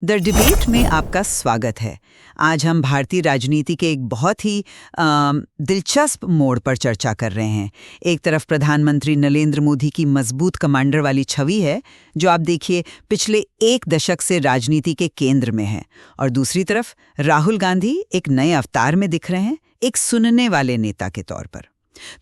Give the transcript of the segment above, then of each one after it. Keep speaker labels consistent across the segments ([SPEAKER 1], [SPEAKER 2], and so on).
[SPEAKER 1] The debate में आपका स्वागत है। आज हम भारतीय राजनीति के एक बहुत ही दिलचस्प मोड़ पर चर्चा कर रहे हैं। एक तरफ प्रधानमंत्री नरेंद्र मोदी की मजबूत कमांडर वाली छवि है, जो आप देखिए पिछले एक दशक से राजनीति के केंद्र में है, और दूसरी तरफ राहुल गांधी एक नए अवतार में दिख रहे हैं, एक सुनने वाले नेता के तौर पर।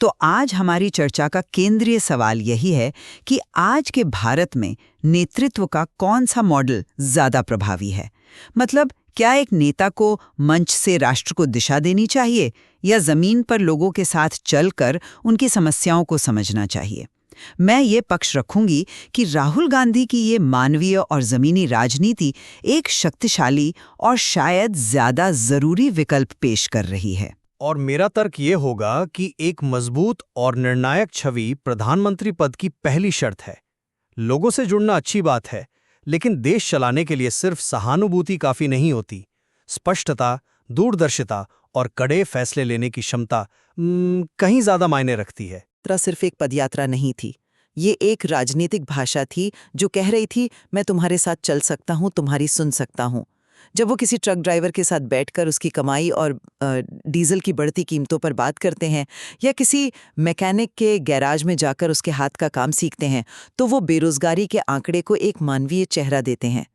[SPEAKER 1] तो आज हमारी चर्चा का केंद्रीय सवाल यही है कि आज के भारत में नेतृत्व का कौन सा मॉडल ज्यादा प्रभावी है। मतलब क्या एक नेता को मंच से राष्ट्र को दिशा देनी चाहिए, या जमीन पर लोगों के साथ चलकर उनकी समस्याओं को समझना चाहिए। मैं ये पक्ष रखूंगी कि राहुल गांधी की ये मानवीय और जमीनी राजनीति एक शक्तिशाली और शायद ज्यादा जरूरी विकल्प पेश कर रही है।
[SPEAKER 2] और मेरा तर्क ये होगा कि एक मजबूत और निर्णायक छवि प्रधानमंत्री पद की पहली शर्त है। लोगों से जुड़ना अच्छी बात है, लेकिन देश चलाने के लिए सिर्फ सहानुभूति काफी नहीं होती। स्पष्टता, दूरदर्शिता और कड़े फैसले लेने की क्षमता कहीं ज्यादा मायने रखती है।
[SPEAKER 3] यात्रा सिर्फ एक पदयात्रा नहीं थी, ये एक राजनीतिक भाषा थी जो कह रही थी, मैं तुम्हारे साथ चल सकता हूँ, तुम्हारी सुन सकता हूँ। जब वो किसी ट्रक ड्राइवर के साथ बैठकर उसकी कमाई और डीजल की बढ़ती कीमतों पर बात करते हैं, या किसी मैकेनिक के गैराज में जाकर उसके हाथ का काम सीखते हैं, तो वो बेरोजगारी के आंकड़े को एक मानवीय चेहरा देते हैं।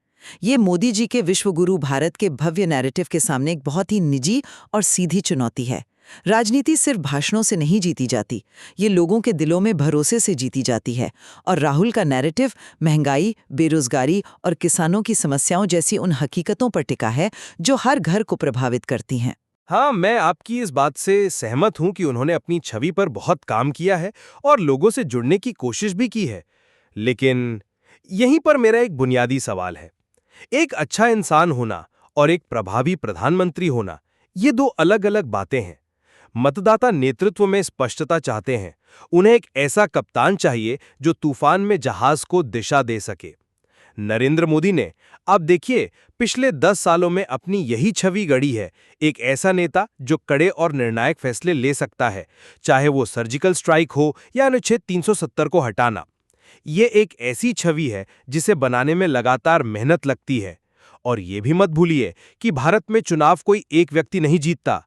[SPEAKER 3] ये मोदी जी के विश्वगुरु भारत के भव्य नैरेटिव के सामने एक बहुत ही निजी और सीधी चुनौती है। राजनीति सिर्फ भाषणों से नहीं जीती जाती, ये लोगों के दिलों में भरोसे से जीती जाती है। और राहुल का नैरेटिव महंगाई, बेरोजगारी और किसानों की समस्याओं जैसी उन हकीकतों पर टिका है जो हर घर को प्रभावित करती हैं।
[SPEAKER 2] हाँ, मैं आपकी इस बात से सहमत हूँ कि उन्होंने अपनी छवि पर बहुत काम किया है और लोगों से जुड़ने की कोशिश भी की है। लेकिन यहीं पर मेरा एक बुनियादी सवाल है। एक अच्छा इंसान होना और एक प्रभावी प्रधानमंत्री होना, ये दो अलग-अलग बातें हैं। मतदाता नेतृत्व में स्पष्टता चाहते हैं। उन्हें एक ऐसा कप्तान चाहिए जो तूफान में जहाज को दिशा दे सके। नरेंद्र मोदी ने, आप देखिए, पिछले 10 सालों में अपनी यही छवि गढ़ी है। एक ऐसा नेता जो कड़े और निर्णायक फैसले ले सकता है, चाहे वो सर्जिकल स्ट्राइक हो या अनुच्छेद 370 को हटाना। ये एक ऐसी छवि है जिसे बनाने में लगातार मेहनत लगती है। और ये भी मत भूलिए कि भारत में चुनाव कोई एक व्यक्ति नहीं जीतता।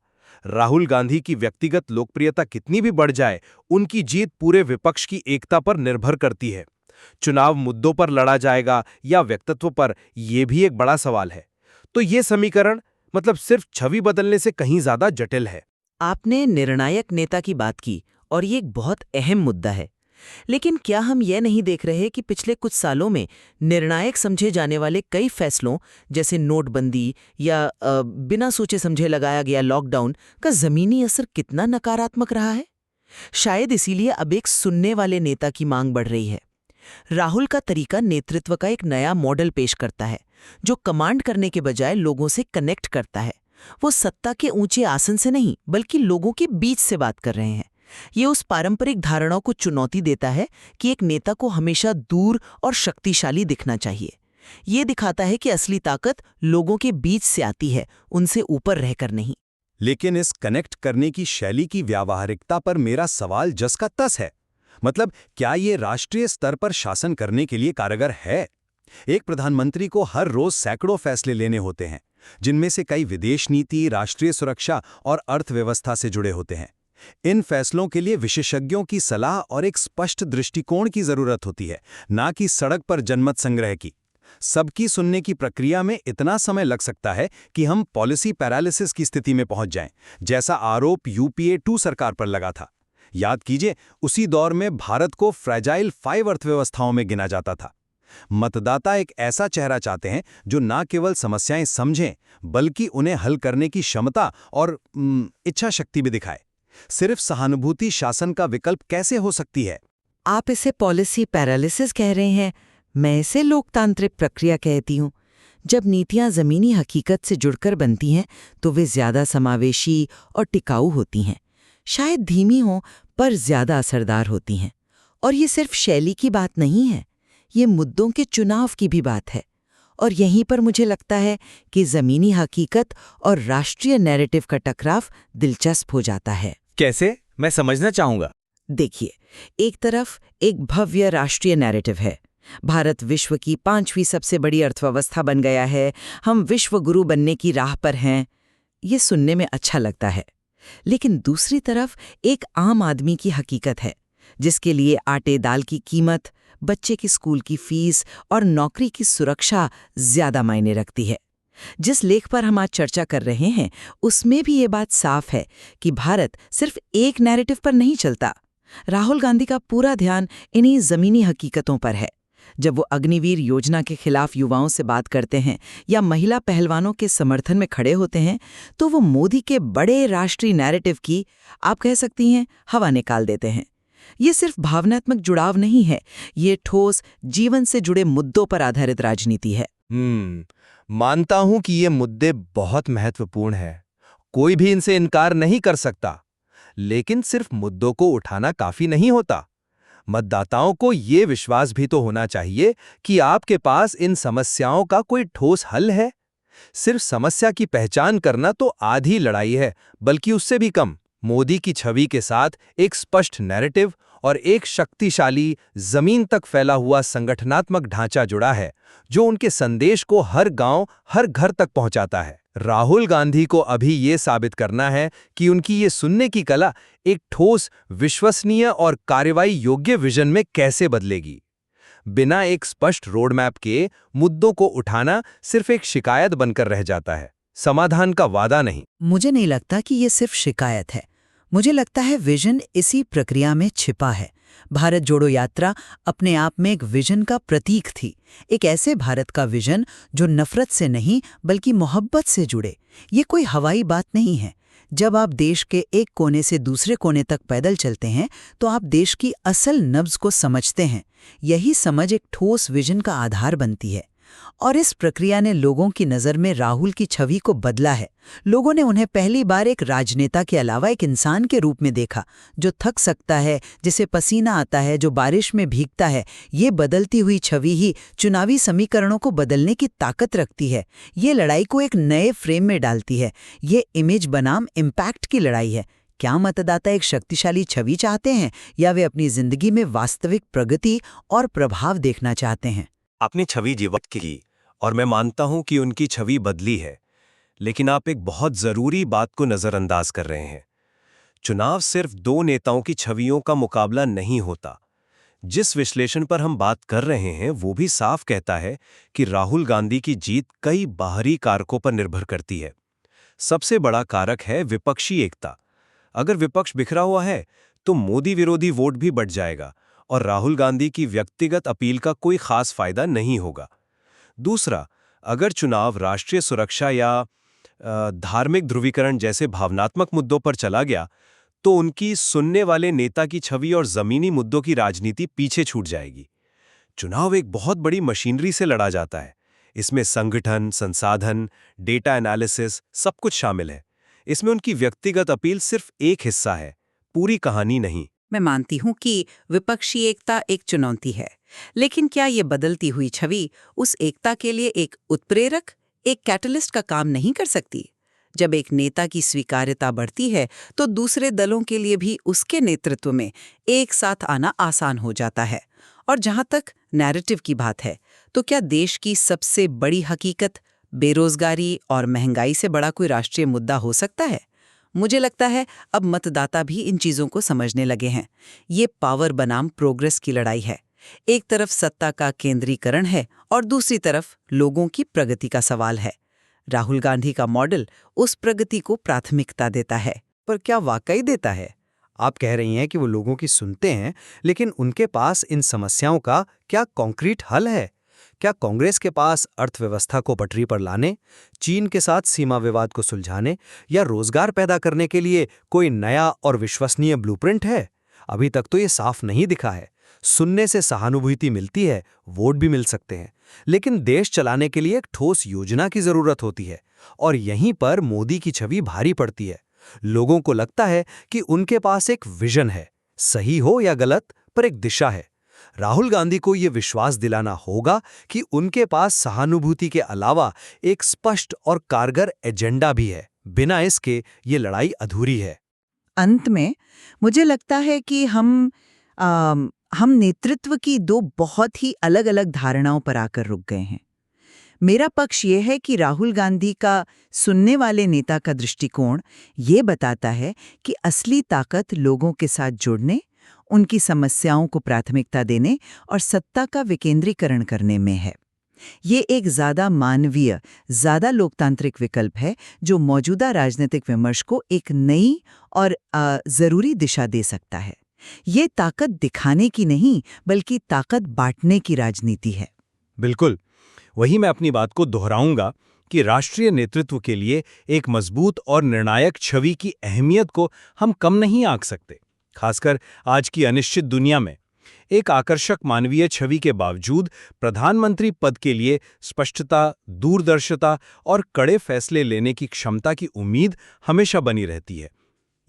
[SPEAKER 2] राहुल गांधी की व्यक्तिगत लोकप्रियता कितनी भी बढ़ जाए, उनकी जीत पूरे विपक्ष की एकता पर निर्भर करती है। चुनाव मुद्दों पर लड़ा जाएगा या व्यक्तित्व पर, यह भी एक बड़ा सवाल है। तो ये समीकरण सिर्फ छवि बदलने से कहीं ज्यादा जटिल है।
[SPEAKER 3] आपने निर्णायक नेता की बात की, और ये एक बहुत अहम मुद्दा है। लेकिन क्या हम ये नहीं देख रहे कि पिछले कुछ सालों में निर्णायक समझे जाने वाले कई फैसलों, जैसे नोटबंदी या बिना सोचे समझे लगाया गया लॉकडाउन, का जमीनी असर कितना नकारात्मक रहा है? शायद इसीलिए अब एक सुनने वाले नेता की मांग बढ़ रही है। राहुल का तरीका नेतृत्व का एक नया मॉडल पेश करता है, जो कमांड करने के बजाय लोगों से कनेक्ट करता है। वो सत्ता के ऊंचे आसन से नहीं, बल्कि लोगों के बीच से बात कर रहे हैं। ये उस पारंपरिक धारणाओं को चुनौती देता है कि एक नेता को हमेशा दूर और शक्तिशाली दिखना चाहिए। ये दिखाता है कि असली ताकत लोगों के बीच से आती है, उनसे ऊपर रहकर नहीं।
[SPEAKER 4] लेकिन इस कनेक्ट करने की शैली की व्यावहारिकता पर मेरा सवाल जस का तस है। क्या ये राष्ट्रीय स्तर पर शासन करने के लिए कारगर है? एक प्रधानमंत्री को हर रोज सैकड़ों फैसले लेने होते हैं, जिनमें से कई विदेश नीति, राष्ट्रीय सुरक्षा और अर्थव्यवस्था से जुड़े होते हैं। इन फैसलों के लिए विशेषज्ञों की सलाह और एक स्पष्ट दृष्टिकोण की जरूरत होती है, ना कि सड़क पर जनमत संग्रह की। सबकी सुनने की प्रक्रिया में इतना समय लग सकता है कि हम पॉलिसी पैरालिसिस की स्थिति में पहुंच जाएं, जैसा आरोप यूपीए 2 सरकार पर लगा था। याद कीजिए, उसी दौर में भारत को फ्रैजाइल 5 अर्थव्यवस्थाओं में गिना जाता था। मतदाता एक ऐसा चेहरा चाहते हैं जो न केवल समस्याएं समझें, बल्कि उन्हें हल करने की क्षमता और इच्छा शक्ति भी दिखाए। सिर्फ सहानुभूति शासन का विकल्प कैसे हो सकती है?
[SPEAKER 3] आप इसे पॉलिसी पैरालिसिस कह रहे हैं, मैं इसे लोकतांत्रिक प्रक्रिया कहती हूँ। जब नीतियां जमीनी हकीकत से जुड़कर बनती हैं, तो वे ज्यादा समावेशी और टिकाऊ होती हैं। शायद धीमी हों, पर ज्यादा असरदार होती हैं। और ये सिर्फ शैली की बात नहीं है, ये मुद्दों के चुनाव की भी बात है। और यहीं पर मुझे लगता है कि जमीनी हकीकत और राष्ट्रीय नैरेटिव का टकराव दिलचस्प हो जाता है।
[SPEAKER 2] कैसे? मैं समझना चाहूंगा।
[SPEAKER 3] देखिए, एक तरफ एक भव्य राष्ट्रीय नैरेटिव है, भारत विश्व की 5वीं सबसे बड़ी अर्थव्यवस्था बन गया है, हम विश्व गुरु बनने की राह पर हैं। ये सुनने में अच्छा लगता है, लेकिन दूसरी तरफ एक आम आदमी की हकीकत है, जिसके लिए आटे दाल की कीमत, बच्चे की स्कूल की फीस और नौकरी की सुरक्षा ज्यादा मायने रखती है। जिस लेख पर हम आज चर्चा कर रहे हैं, उसमें भी ये बात साफ है कि भारत सिर्फ एक नैरेटिव पर नहीं चलता। राहुल गांधी का पूरा ध्यान इन्हीं जमीनी हकीकतों पर है। जब वो अग्निवीर योजना के खिलाफ युवाओं से बात करते हैं या महिला पहलवानों के समर्थन में खड़े होते हैं, तो वो मोदी के बड़े राष्ट्रीय नैरेटिव की, आप कह सकती हैं, हवा निकाल देते हैं। ये सिर्फ भावनात्मक जुड़ाव नहीं है, ये ठोस जीवन से जुड़े मुद्दों पर आधारित राजनीति है।
[SPEAKER 2] मानता हूं कि ये मुद्दे बहुत महत्वपूर्ण हैं। कोई भी इनसे इनकार नहीं कर सकता। लेकिन सिर्फ मुद्दों को उठाना काफी नहीं होता। मतदाताओं को ये विश्वास भी तो होना चाहिए कि आपके पास इन समस्याओं का कोई ठोस हल है। सिर्फ समस्या की पहचान करना तो आधी लड़ाई है, बल्कि उससे भी कम। मोदी की छवि के साथ एक स्पष्ट नैरेटिव और एक शक्तिशाली, जमीन तक फैला हुआ संगठनात्मक ढांचा जुड़ा है, जो उनके संदेश को हर गांव, हर घर तक पहुंचाता है। राहुल गांधी को अभी ये साबित करना है कि उनकी ये सुनने की कला एक ठोस, विश्वसनीय और कार्रवाई योग्य विजन में कैसे बदलेगी। बिना एक स्पष्ट रोड मैप के मुद्दों को उठाना सिर्फ एक शिकायत बनकर रह जाता है, समाधान का वादा नहीं।
[SPEAKER 1] मुझे नहीं लगता कि ये सिर्फ शिकायत है। मुझे लगता है विजन इसी प्रक्रिया में छिपा है। भारत जोड़ो यात्रा अपने आप में एक विजन का प्रतीक थी, एक ऐसे भारत का विजन जो नफरत से नहीं बल्कि मोहब्बत से जुड़े। ये कोई हवाई बात नहीं है। जब आप देश के एक कोने से दूसरे कोने तक पैदल चलते हैं, तो आप देश की असल नब्ज को समझते हैं। यही समझ एक ठोस विजन का आधार बनती है। और इस प्रक्रिया ने लोगों की नज़र में राहुल की छवि को बदला है। लोगों ने उन्हें पहली बार एक राजनेता के अलावा एक इंसान के रूप में देखा, जो थक सकता है, जिसे पसीना आता है, जो बारिश में भीगता है। ये बदलती हुई छवि ही चुनावी समीकरणों को बदलने की ताकत रखती है। ये लड़ाई को एक नए फ्रेम में डालती है। ये इमेज बनाम इम्पैक्ट की लड़ाई है। क्या मतदाता एक शक्तिशाली छवि चाहते हैं, या वे अपनी जिंदगी में वास्तविक प्रगति और प्रभाव देखना चाहते हैं?
[SPEAKER 2] अपनी छवि जीवत की, और मैं मानता हूं कि उनकी छवि बदली है। लेकिन आप एक बहुत जरूरी बात को नजरअंदाज कर रहे हैं। चुनाव सिर्फ दो नेताओं की छवियों का मुकाबला नहीं होता। जिस विश्लेषण पर हम बात कर रहे हैं, वो भी साफ कहता है कि राहुल गांधी की जीत कई बाहरी कारकों पर निर्भर करती है। सबसे बड़ा कारक है विपक्षी एकता। अगर विपक्ष बिखरा हुआ है, तो मोदी विरोधी वोट भी बढ़ जाएगा और राहुल गांधी की व्यक्तिगत अपील का कोई खास फायदा नहीं होगा। दूसरा, अगर चुनाव राष्ट्रीय सुरक्षा या धार्मिक ध्रुवीकरण जैसे भावनात्मक मुद्दों पर चला गया, तो उनकी सुनने वाले नेता की छवि और जमीनी मुद्दों की राजनीति पीछे छूट जाएगी। चुनाव एक बहुत बड़ी मशीनरी से लड़ा जाता है। इसमें संगठन, संसाधन, डेटा एनालिसिस सब कुछ शामिल है। इसमें उनकी व्यक्तिगत अपील सिर्फ एक हिस्सा है, पूरी कहानी नहीं।
[SPEAKER 1] मैं मानती हूँ कि विपक्षी एकता एक चुनौती है, लेकिन क्या ये बदलती हुई छवि उस एकता के लिए एक उत्प्रेरक, एक कैटलिस्ट का काम नहीं कर सकती? जब एक नेता की स्वीकार्यता बढ़ती है, तो दूसरे दलों के लिए भी उसके नेतृत्व में एक साथ आना आसान हो जाता है। और जहाँ तक नैरेटिव की बात है, तो क्या देश की सबसे बड़ी हकीकत बेरोजगारी और महंगाई से बड़ा कोई राष्ट्रीय मुद्दा हो सकता है? मुझे लगता है अब मतदाता भी इन चीजों को समझने लगे हैं। ये पावर बनाम प्रोग्रेस की लड़ाई है। एक तरफ सत्ता का केंद्रीकरण है और दूसरी तरफ लोगों की प्रगति का सवाल है। राहुल गांधी का मॉडल उस प्रगति को प्राथमिकता देता है।
[SPEAKER 5] पर क्या वाकई देता है? आप कह रही हैं कि वो लोगों की सुनते हैं, लेकिन उनके पास इन समस्याओं का क्या कॉन्क्रीट हल है? क्या कांग्रेस के पास अर्थव्यवस्था को पटरी पर लाने, चीन के साथ सीमा विवाद को सुलझाने या रोजगार पैदा करने के लिए कोई नया और विश्वसनीय ब्लूप्रिंट है? अभी तक तो ये साफ नहीं दिखा है। सुनने से सहानुभूति मिलती है, वोट भी मिल सकते हैं, लेकिन देश चलाने के लिए एक ठोस योजना की जरूरत होती है। और यहीं पर मोदी की छवि भारी पड़ती है। लोगों को लगता है कि उनके पास एक विजन है, सही हो या गलत, पर एक दिशा है। राहुल गांधी को यह विश्वास दिलाना होगा कि उनके पास सहानुभूति के अलावा एक स्पष्ट और कारगर एजेंडा भी है। बिना इसके ये लड़ाई अधूरी है।
[SPEAKER 1] अंत में मुझे लगता है कि हम हम नेतृत्व की दो बहुत ही अलग-अलग धारणाओं पर आकर रुक गए हैं। मेरा पक्ष ये है कि राहुल गांधी का सुनने वाले नेता का दृष्टिकोण ये बताता है कि असली ताकत लोगों के साथ जुड़ने, उनकी समस्याओं को प्राथमिकता देने और सत्ता का विकेंद्रीकरण करने में है। ये एक ज़्यादा मानवीय, ज़्यादा लोकतांत्रिक विकल्प है जो मौजूदा राजनीतिक विमर्श को एक नई और ज़रूरी दिशा दे सकता है। ये ताकत दिखाने की नहीं, बल्कि ताकत बांटने की राजनीति है।
[SPEAKER 2] बिल्कुल, वही मैं अपनी बात को दोहराऊंगा कि राष्ट्रीय नेतृत्व के लिए एक मजबूत और निर्णायक छवि की अहमियत को हम कम नहीं आंक सकते, खासकर आज की अनिश्चित दुनिया में। एक आकर्षक मानवीय छवि के बावजूद प्रधानमंत्री पद के लिए स्पष्टता, दूरदर्शिता और कड़े फैसले लेने की क्षमता की उम्मीद हमेशा बनी रहती है।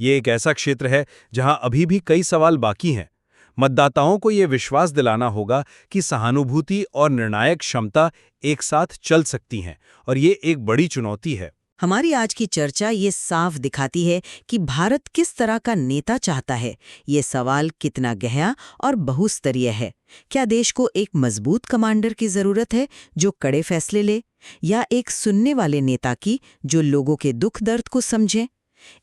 [SPEAKER 2] ये एक ऐसा क्षेत्र है जहां अभी भी कई सवाल बाकी हैं। मतदाताओं को ये विश्वास दिलाना होगा कि सहानुभूति और निर्णायक क्षमता एक साथ चल सकती हैं, और ये एक बड़ी चुनौती है।
[SPEAKER 3] हमारी आज की चर्चा ये साफ दिखाती है कि भारत किस तरह का नेता चाहता है। ये सवाल कितना गहरा और बहुस्तरीय है। क्या देश को एक मजबूत कमांडर की जरूरत है जो कड़े फैसले ले, या एक सुनने वाले नेता की जो लोगों के दुख दर्द को समझे?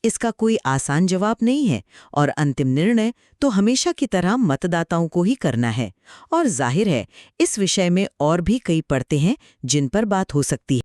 [SPEAKER 3] इसका कोई आसान जवाब नहीं है, और अंतिम निर्णय तो हमेशा की तरह मतदाताओं को ही करना है। और जाहिर है, इस विषय में और भी कई परतें हैं जिन पर बात हो सकती है।